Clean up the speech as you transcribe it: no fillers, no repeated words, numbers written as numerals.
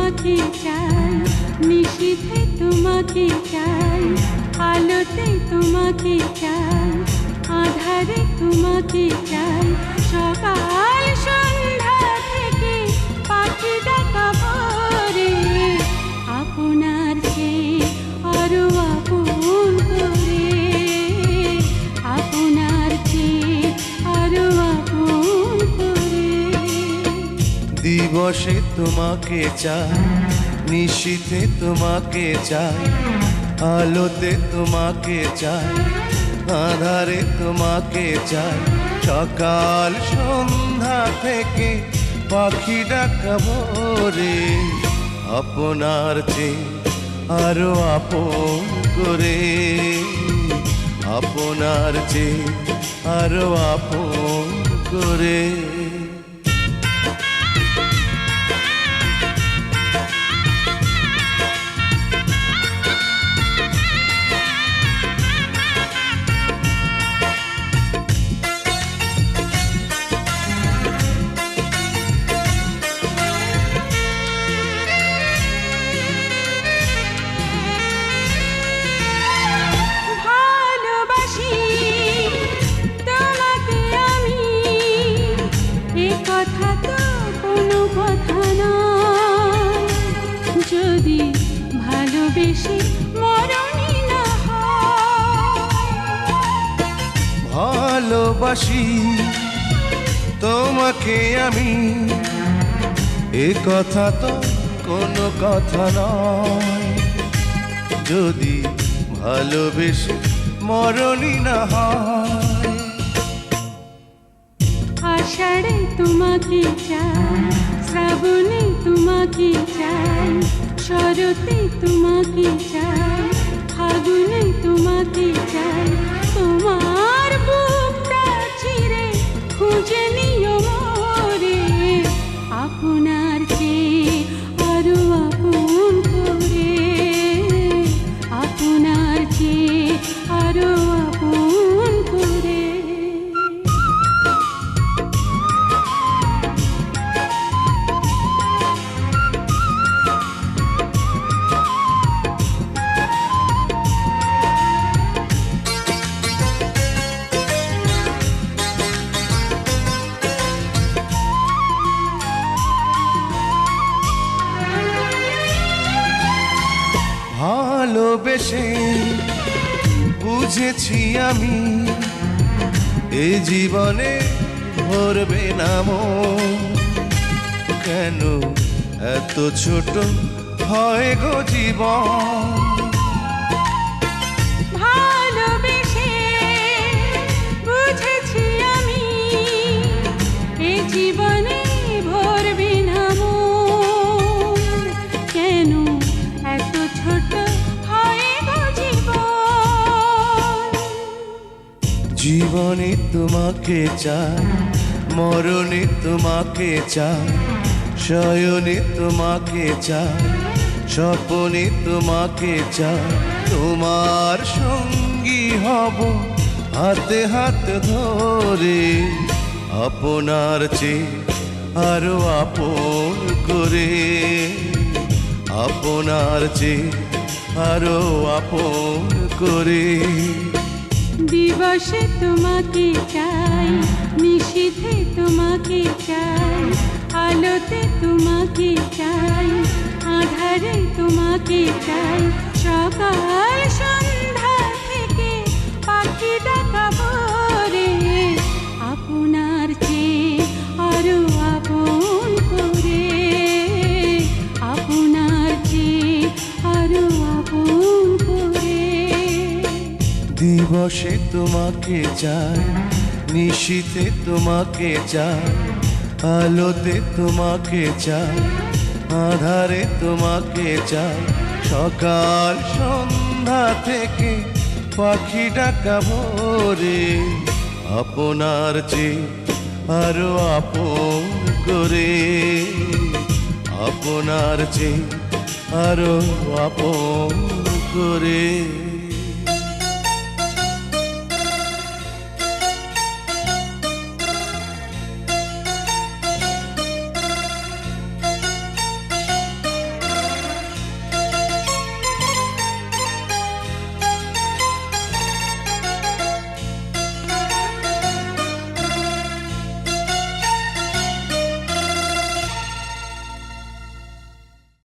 তোমাকে চাই, নিশীথে তোমাকে চাই, আলোতে তোমাকে চাই, আধারে তোমাকে চাই, সকাল সন্ধ্যা থেকে পাখি ডাকা ভোরে, আপনার চেয়ে আরো আপন করে, আপনার চেয়ে আরো আপন করে। দিবসে তোমাকে চাই, নিশীথে তোমাকে চাই, আলোতে তোমাকে চাই, আধারে তোমাকে চাই, সকাল সন্ধ্যা থেকে পাখি ডাকা ভোরে, আপনার চেয়ে আরো আপন করে, আপনার চেয়ে আরো আপন করে। কথা তো কোনো কথা নয়, যদি ভালোবেসে মরণই না হয়। ভালোবাসি তোমাকে আমি, এ কথা তো কোনো কথা নয়, যদি ভালোবেসে মরণই না হয়। আষাঢ়ে তোমাকে চাই, শ্রাবণে তোমাকে চাই, শরতে তোমাকে চাই, ফাগুনে তোমাকে চাই, তোমার বুকটা চিরে খুঁজে নিও মোরে, আপনার চেয়ে আরো আপন করে, আপনার চেয়ে আরো আপন করে। ভালোবেসে বুঝেছি আমি, এ জীবনে ভরবে না মন, কেন এত ছোট হয় গো জীবন। ভালোবেসে বুঝেছি আমি, এ জীবনে ভরবে না মন, কেন এত ছোট হয় গো জীবন। জীবনে তোমাকে চাই, মরণে তোমাকে চাই, শয়নে তোমাকে চাই, স্বপ্নে তোমাকে চাই, তোমার সঙ্গী হব হাতে হাত ধরে, আপনার চেয়ে আরো আপন করে, আপনার চেয়ে আরো আপন করে। দিবসে তোমাকে চাই, নিশীথে তোমাকে চাই, আলোতে তোমাকে চাই, আধারে তোমাকে চাই, সকাল সন্ধ্যা থেকে পাখি ডাকা ভোরে, আপনার চেয়ে আরো আপন করে, আপনার চেয়ে আরো আপন করে। দিবসে তোমাকে চাই, নিশীথে তোমাকে চাই, আলোতে তোমাকে চাই, আধারে তোমাকে চাই, সকাল সন্ধ্যা থেকে পাখি ডাকা ভোরে, আপনার চেয়ে আরো আপন করে, আপনার চেয়ে আরো আপন করে।